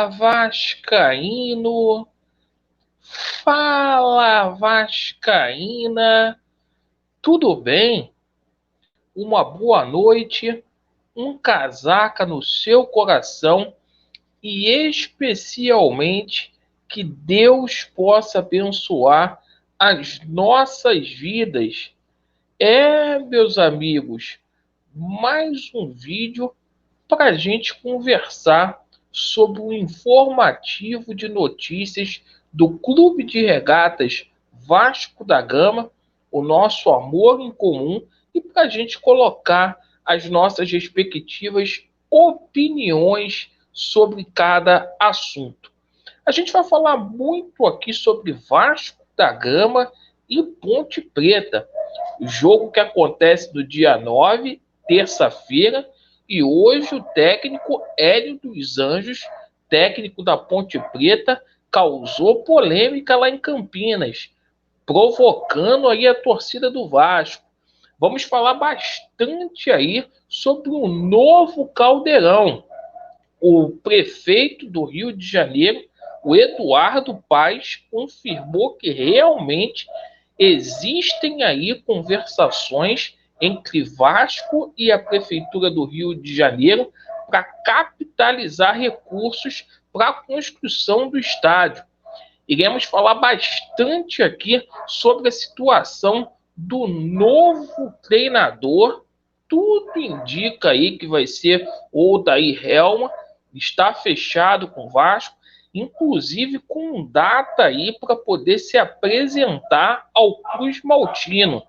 Vascaíno, fala Vascaína, tudo bem? Uma boa noite, um casaca no seu coração e especialmente que Deus possa abençoar as nossas vidas. Meus amigos, mais um vídeo para a gente conversar sobre o informativo de notícias do Clube de Regatas Vasco da Gama, o nosso amor em comum, e para a gente colocar as nossas respectivas opiniões sobre cada assunto. A gente vai falar muito aqui sobre Vasco da Gama e Ponte Preta, o jogo que acontece no dia 9, terça-feira, e hoje o técnico Hélio dos Anjos, técnico da Ponte Preta, causou polêmica lá em Campinas, provocando aí a torcida do Vasco. Vamos falar bastante aí sobre o novo Caldeirão. O prefeito do Rio de Janeiro, o Eduardo Paes, confirmou que realmente existem aí conversações entre Vasco e a Prefeitura do Rio de Janeiro para capitalizar recursos para a construção do estádio. Iremos falar bastante aqui sobre a situação do novo treinador. Tudo indica aí que vai ser o Odair Helma, está fechado com o Vasco, inclusive com data aí para poder se apresentar ao Cruz Maltino.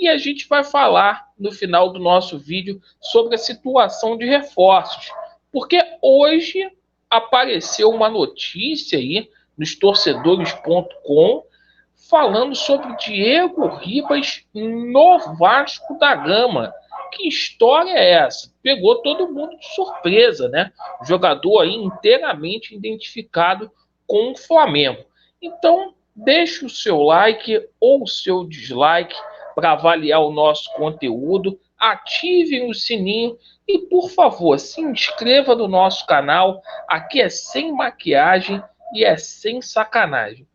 E a gente vai falar no final do nosso vídeo sobre a situação de reforços, porque hoje apareceu uma notícia aí nos torcedores.com falando sobre Diego Ribas no Vasco da Gama. Que história é essa? Pegou todo mundo de surpresa, né? O jogador aí inteiramente identificado com o Flamengo. Então, deixe o seu like ou o seu dislike para avaliar o nosso conteúdo, ativem o sininho e, por favor, se inscreva no nosso canal. Aqui é sem maquiagem e é sem sacanagem.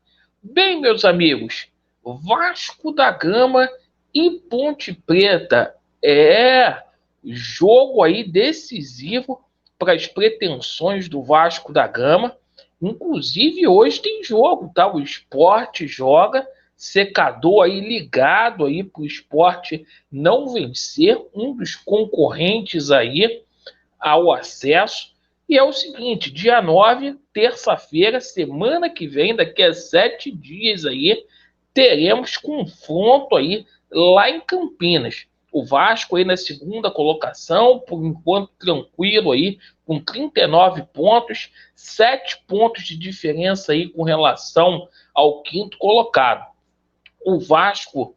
Bem, meus amigos, Vasco da Gama e Ponte Preta jogo aí decisivo para as pretensões do Vasco da Gama. Inclusive hoje tem jogo, tá? O Sport joga, secador aí ligado aí para o Sport não vencer, um dos concorrentes aí ao acesso. E é o seguinte, dia 9, terça-feira, semana que vem, daqui a 7 dias aí, teremos confronto aí lá em Campinas. O Vasco aí na segunda colocação, por enquanto tranquilo aí, com 39 pontos, 7 pontos de diferença aí com relação ao quinto colocado. O Vasco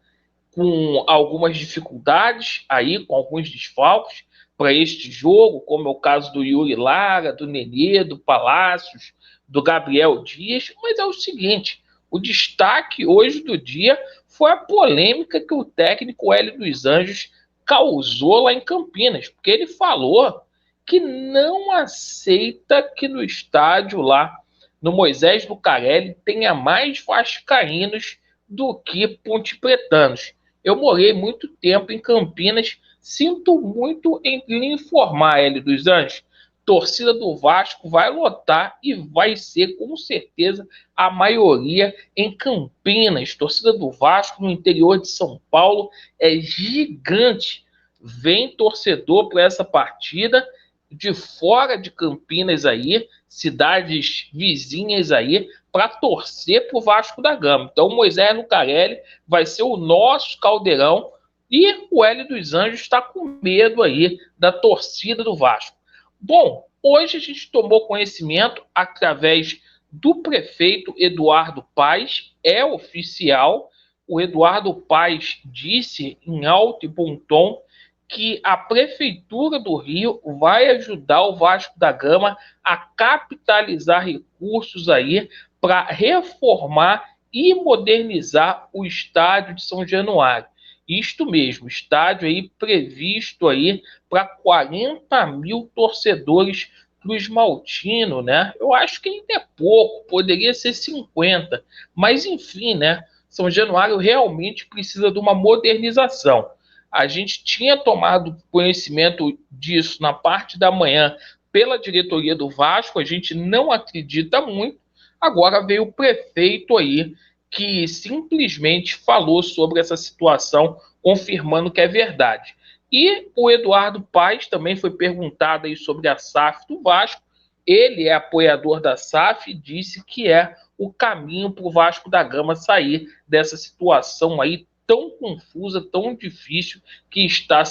com algumas dificuldades aí, com alguns desfalques para este jogo, como é o caso do Yuri Lara, do Nenê, do Palácios, do Gabriel Dias, mas é o seguinte, o destaque hoje do dia foi a polêmica que o técnico Hélio dos Anjos causou lá em Campinas, porque ele falou que não aceita que no estádio lá, no Moisés Lucarelli, tenha mais vascaínos do que pontepretanos. Eu morei muito tempo em Campinas, sinto muito em lhe informar, Hélio dos Anjos. Torcida do Vasco vai lotar e vai ser, com certeza, a maioria em Campinas. Torcida do Vasco no interior de São Paulo é gigante. Vem torcedor para essa partida de fora de Campinas aí, cidades vizinhas aí, para torcer para o Vasco da Gama. Então, o Moisés Lucarelli vai ser o nosso caldeirão e o Hélio dos Anjos está com medo aí da torcida do Vasco. Bom, hoje a gente tomou conhecimento através do prefeito Eduardo Paes, é oficial. O Eduardo Paes disse em alto e bom tom que a Prefeitura do Rio vai ajudar o Vasco da Gama a capitalizar recursos aí para reformar e modernizar o estádio de São Januário. Isto mesmo, estádio aí previsto aí para 40 mil torcedores para o Esmaltino, né? Eu acho que ainda é pouco, poderia ser 50, mas enfim, né? São Januário realmente precisa de uma modernização. A gente tinha tomado conhecimento disso na parte da manhã pela diretoria do Vasco, a gente não acredita muito. Agora veio o prefeito aí que simplesmente falou sobre essa situação, confirmando que é verdade. E o Eduardo Paes também foi perguntado aí sobre a SAF do Vasco. Ele é apoiador da SAF e disse que é o caminho para o Vasco da Gama sair dessa situação aí tão confusa, tão difícil que está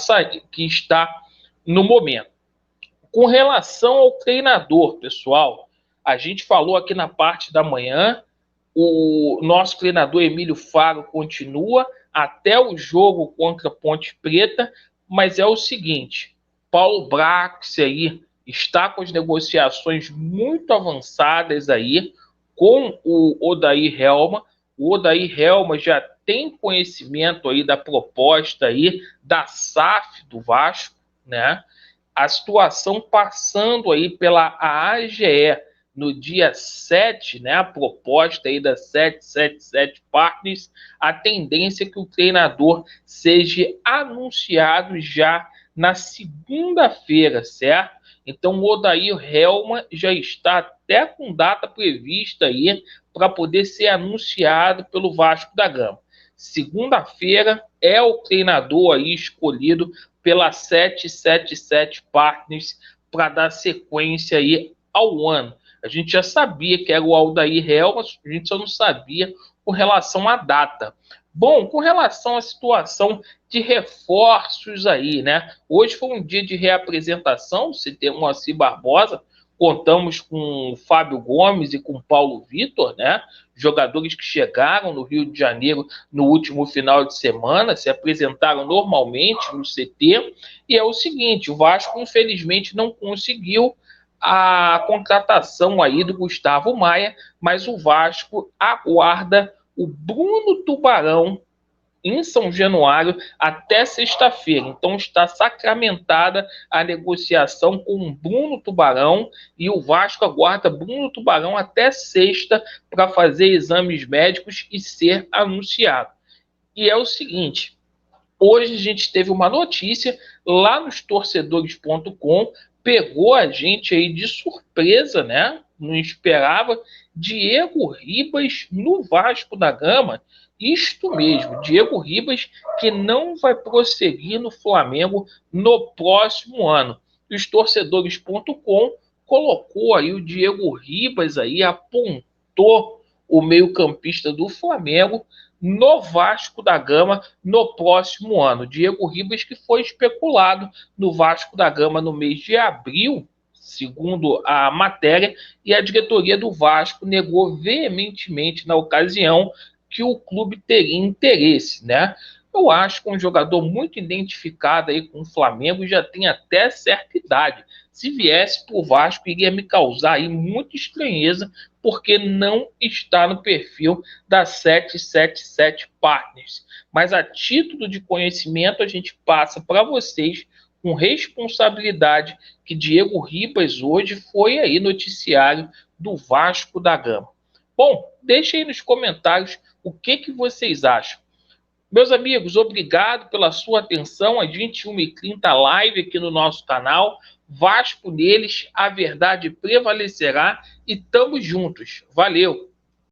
no momento. Com relação ao treinador, pessoal, a gente falou aqui na parte da manhã, o nosso treinador Emílio Faro continua até o jogo contra a Ponte Preta, mas é o seguinte, Paulo Brax aí está com as negociações muito avançadas aí com o Odair Helma. O Odair Helma já tem conhecimento aí da proposta aí da SAF do Vasco, né? A situação passando aí pela AGE no dia 7, né, a proposta aí da 777 Partners, a tendência é que o treinador seja anunciado já na segunda-feira, certo? Então o Odair Helma já está até com data prevista aí para poder ser anunciado pelo Vasco da Gama. Segunda-feira é o treinador aí escolhido pela 777 Partners para dar sequência aí ao ano. A gente já sabia que era o Aldair Helmas, a gente só não sabia com relação à data. Bom, com relação à situação de reforços aí, né? Hoje foi um dia de reapresentação, se tem o Moacir Barbosa, contamos com o Fábio Gomes e com o Paulo Vitor, né? Jogadores que chegaram no Rio de Janeiro no último final de semana, se apresentaram normalmente no CT, e é o seguinte, o Vasco infelizmente não conseguiu a contratação aí do Gustavo Maia, mas o Vasco aguarda o Bruno Tubarão em São Januário até sexta-feira. Então está sacramentada a negociação com o Bruno Tubarão e o Vasco aguarda Bruno Tubarão até sexta para fazer exames médicos e ser anunciado. E é o seguinte, hoje a gente teve uma notícia lá nos torcedores.com, pegou a gente aí de surpresa, né? Não esperava. Diego Ribas no Vasco da Gama. Isto mesmo, Diego Ribas, que não vai prosseguir no Flamengo no próximo ano. Os torcedores.com colocou aí o Diego Ribas aí, apontou o meio-campista do Flamengo no Vasco da Gama no próximo ano. Diego Ribas, que foi especulado no Vasco da Gama no mês de abril, segundo a matéria, e a diretoria do Vasco negou veementemente na ocasião que o clube teria interesse, né? Eu acho que um jogador muito identificado aí com o Flamengo, já tem até certa idade. Se viesse para o Vasco, iria me causar aí muita estranheza, porque não está no perfil da 777 Partners. Mas a título de conhecimento, a gente passa para vocês com responsabilidade que Diego Ribas hoje foi aí noticiário do Vasco da Gama. Bom, deixem aí nos comentários o que vocês acham. Meus amigos, obrigado pela sua atenção. Às 21h30, live aqui no nosso canal. Vasco neles, a verdade prevalecerá e tamo juntos. Valeu!